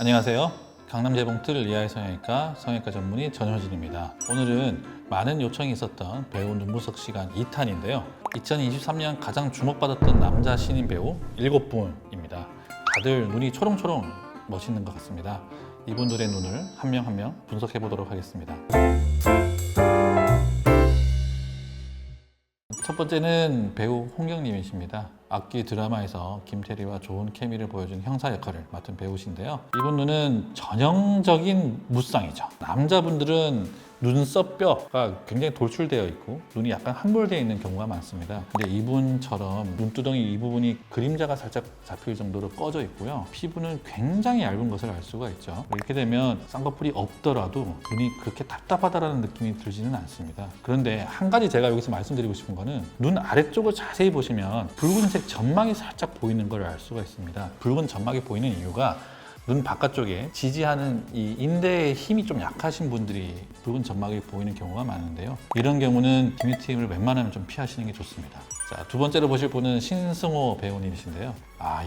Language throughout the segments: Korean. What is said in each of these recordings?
안녕하세요. 강남재봉틀 리아의 성형외과 전문의 전효진입니다. 오늘은 많은 요청이 있었던 배우 눈부석 시간 2탄인데요. 2023년 가장 주목받았던 남자 신인 배우 7분입니다. 다들 눈이 초롱초롱 멋있는 것 같습니다. 이분들의 눈을 한 명 한 명 분석해 보도록 하겠습니다. 첫 번째는 배우 홍경님이십니다. 악기 드라마에서 김태리와 좋은 케미를 보여준 형사 역할을 맡은 배우신데요. 이분 눈은 전형적인 무쌍이죠. 남자분들은 눈썹뼈가 굉장히 돌출되어 있고 눈이 약간 함몰되어 있는 경우가 많습니다. 근데 이분처럼 눈두덩이 이 부분이 그림자가 살짝 잡힐 정도로 꺼져 있고요. 피부는 굉장히 얇은 것을 알 수가 있죠. 이렇게 되면 쌍꺼풀이 없더라도 눈이 그렇게 답답하다는 느낌이 들지는 않습니다. 그런데 한 가지 제가 여기서 말씀드리고 싶은 거는 눈 아래쪽을 자세히 보시면 붉은색 점막이 살짝 보이는 걸 알 수가 있습니다. 붉은 점막이 보이는 이유가 눈 바깥쪽에 지지하는 이 인대의 힘이 좀 약하신 분들이 붉은 점막이 보이는 경우가 많은데요. 이런 경우는 디미트임을 웬만하면 좀 피하시는 게 좋습니다. 자, 두 번째로 보실 분은 신승호 배우님이신데요.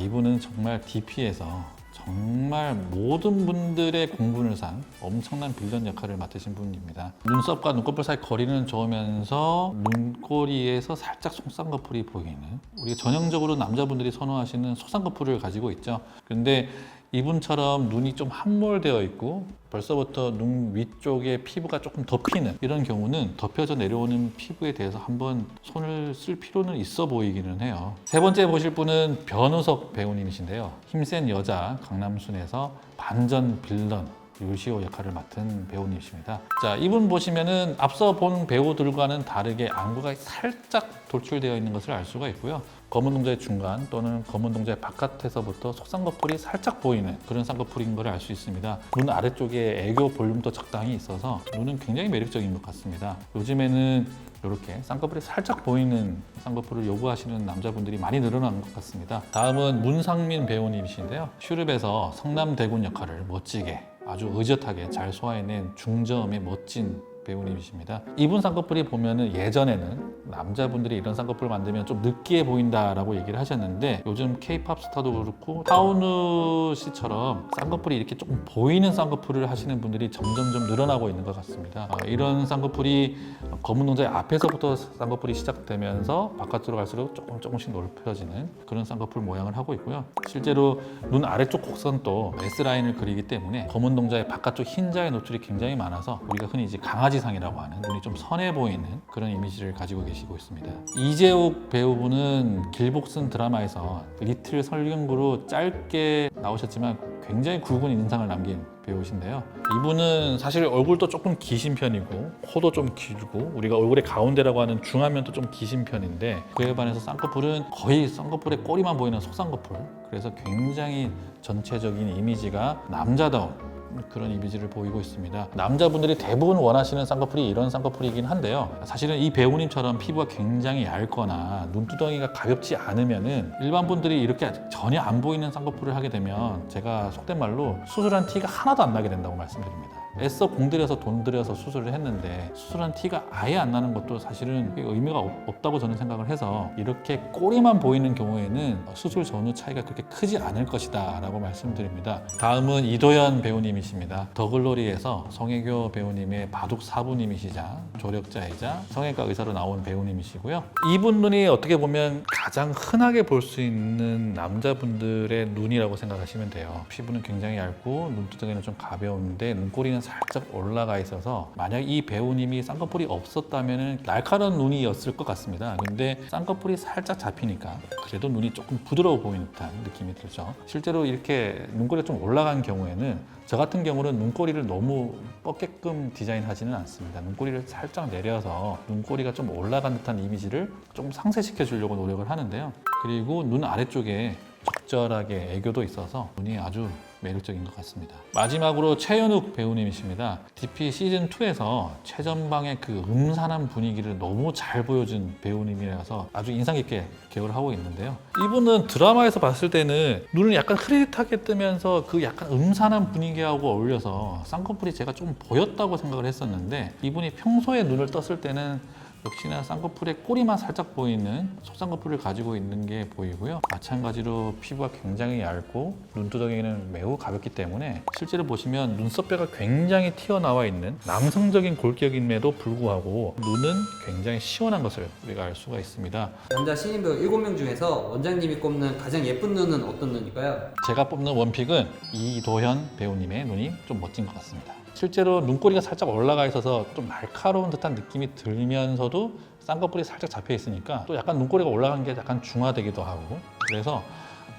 이분은 정말 DP에서 정말 모든 분들의 공분을 산 엄청난 빌런 역할을 맡으신 분입니다. 눈썹과 눈꺼풀 사이 거리는 좋으면서 눈꼬리에서 살짝 속쌍꺼풀이 보이는, 우리가 전형적으로 남자분들이 선호하시는 속쌍꺼풀을 가지고 있죠. 그런데 이분처럼 눈이 좀 함몰되어 있고 벌써부터 눈 위쪽에 피부가 조금 덮이는 이런 경우는 덮여져 내려오는 피부에 대해서 한번 손을 쓸 필요는 있어 보이기는 해요. 세 번째 보실 분은 변우석 배우님이신데요. 힘센 여자 강남순에서 반전 빌런 유시호 역할을 맡은 배우님이십니다. 자, 이분 보시면은 앞서 본 배우들과는 다르게 안구가 살짝 돌출되어 있는 것을 알 수가 있고요. 검은 동자의 중간 또는 검은 동자의 바깥에서부터 속쌍꺼풀이 살짝 보이는 그런 쌍꺼풀인 걸 알 수 있습니다. 눈 아래쪽에 애교 볼륨도 적당히 있어서 눈은 굉장히 매력적인 것 같습니다. 요즘에는 이렇게 쌍꺼풀이 살짝 보이는 쌍꺼풀을 요구하시는 남자분들이 많이 늘어난 것 같습니다. 다음은 문상민 배우님이신데요. 슈룹에서 성남대군 역할을 멋지게 아주 의젓하게 잘 소화해낸 중저음의 멋진 배우님이십니다. 이분 쌍꺼풀이 보면은 예전에는 남자분들이 이런 쌍꺼풀 만들면 좀 느끼해 보인다라고 얘기를 하셨는데 요즘 K-팝 스타도 그렇고 하은우 씨처럼 쌍꺼풀이 이렇게 조금 보이는 쌍꺼풀을 하시는 분들이 점점점 늘어나고 있는 것 같습니다. 이런 쌍꺼풀이 검은 동자의 앞에서부터 쌍꺼풀이 시작되면서 바깥으로 갈수록 조금씩 넓혀지는 그런 쌍꺼풀 모양을 하고 있고요. 실제로 눈 아래쪽 곡선도 S라인을 그리기 때문에 검은 동자의 바깥쪽 흰자의 노출이 굉장히 많아서 우리가 흔히 이제 강아지상이라고 하는 눈이 좀 선해 보이는 그런 이미지를 가지고 계시고 있습니다. 이재욱 배우분은 길복슨 드라마에서 리틀 설경구로 짧게 나오셨지만 굉장히 굵은 인상을 남긴 배우신데요. 이분은 사실 얼굴도 조금 기신 편이고 코도 좀 길고 우리가 얼굴의 가운데라고 하는 중안면도 좀 기신 편인데 그에 반해서 쌍꺼풀은 거의 쌍꺼풀의 꼬리만 보이는 속쌍꺼풀, 그래서 굉장히 전체적인 이미지가 남자다운 그런 이미지를 보이고 있습니다. 남자분들이 대부분 원하시는 쌍꺼풀이 이런 쌍꺼풀이긴 한데요. 사실은 이 배우님처럼 피부가 굉장히 얇거나 눈두덩이가 가볍지 않으면은 일반 분들이 이렇게 전혀 안 보이는 쌍꺼풀을 하게 되면 제가 속된 말로 수술한 티가 하나도 안 나게 된다고 말씀드립니다. 애써 공들여서 돈 들여서 수술을 했는데 수술한 티가 아예 안 나는 것도 사실은 의미가 없다고 저는 생각을 해서 이렇게 꼬리만 보이는 경우에는 수술 전후 차이가 그렇게 크지 않을 것이다 라고 말씀드립니다. 다음은 이도현 배우님이십니다. 더글로리에서 성혜교 배우님의 바둑 사부님이시자 조력자이자 성형외과 의사로 나온 배우님이시고요. 이분 눈이 어떻게 보면 가장 흔하게 볼 수 있는 남자분들의 눈이라고 생각하시면 돼요. 피부는 굉장히 얇고 눈두덩이는 좀 가벼운데 눈꼬리는 살짝 올라가 있어서 만약 이 배우님이 쌍꺼풀이 없었다면 날카로운 눈이었을 것 같습니다. 근데 쌍꺼풀이 살짝 잡히니까 그래도 눈이 조금 부드러워 보이는 듯한 느낌이 들죠. 실제로 이렇게 눈꼬리가 좀 올라간 경우에는 저 같은 경우는 눈꼬리를 너무 뻗게끔 디자인하지는 않습니다. 눈꼬리를 살짝 내려서 눈꼬리가 좀 올라간 듯한 이미지를 좀 상쇄시켜 주려고 노력을 하는데요. 그리고 눈 아래쪽에 적절하게 애교도 있어서 눈이 아주 매력적인 것 같습니다. 마지막으로 최연욱 배우님이십니다. DP 시즌2에서 최전방의 그 음산한 분위기를 너무 잘 보여준 배우님이라서 아주 인상 깊게 기억을 하고 있는데요. 이분은 드라마에서 봤을 때는 눈을 약간 흐릿하게 뜨면서 그 약간 음산한 분위기하고 어울려서 쌍꺼풀이 제가 좀 보였다고 생각을 했었는데 이분이 평소에 눈을 떴을 때는 역시나 쌍꺼풀의 꼬리만 살짝 보이는 속쌍꺼풀을 가지고 있는 게 보이고요. 마찬가지로 피부가 굉장히 얇고 눈두덩이는 매우 가볍기 때문에 실제로 보시면 눈썹뼈가 굉장히 튀어나와 있는 남성적인 골격임에도 불구하고 눈은 굉장히 시원한 것을 우리가 알 수가 있습니다. 남자 신인 배우 7명 중에서 원장님이 꼽는 가장 예쁜 눈은 어떤 눈일까요? 제가 뽑는 원픽은 이도현 배우님의 눈이 좀 멋진 것 같습니다. 실제로 눈꼬리가 살짝 올라가 있어서 좀 날카로운 듯한 느낌이 들면서도 쌍꺼풀이 살짝 잡혀 있으니까 또 약간 눈꼬리가 올라간 게 약간 중화되기도 하고, 그래서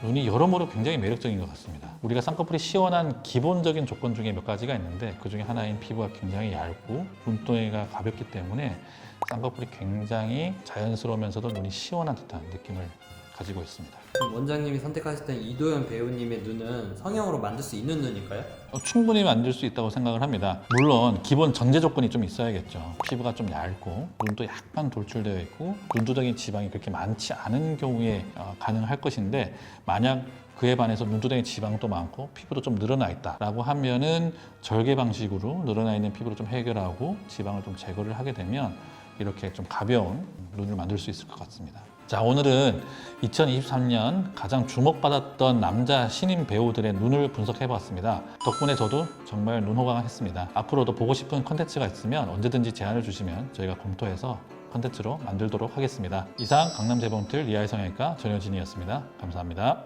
눈이 여러모로 굉장히 매력적인 것 같습니다. 우리가 쌍꺼풀이 시원한 기본적인 조건 중에 몇 가지가 있는데 그 중에 하나인 피부가 굉장히 얇고 눈동이가 가볍기 때문에 쌍꺼풀이 굉장히 자연스러우면서도 눈이 시원한 듯한 느낌을 가지고 있습니다. 그럼 원장님이 선택하셨던 이도현 배우님의 눈은 성형으로 만들 수 있는 눈일까요? 충분히 만들 수 있다고 생각을 합니다. 물론 기본 전제 조건이 좀 있어야겠죠. 피부가 좀 얇고 눈도 약간 돌출되어 있고 눈두덩이 지방이 그렇게 많지 않은 경우에 가능할 것인데, 만약 그에 반해서 눈두덩이 지방도 많고 피부도 좀 늘어나 있다라고 하면은 절개 방식으로 늘어나 있는 피부를 좀 해결하고 지방을 좀 제거를 하게 되면 이렇게 좀 가벼운 눈을 만들 수 있을 것 같습니다. 자, 오늘은 2023년 가장 주목받았던 남자 신인 배우들의 눈을 분석해 봤습니다. 덕분에 저도 정말 눈호강했습니다. 앞으로도 보고 싶은 컨텐츠가 있으면 언제든지 제안을 주시면 저희가 검토해서 컨텐츠로 만들도록 하겠습니다. 이상 강남재봉틀 리아의 성형외과 전효진이었습니다. 감사합니다.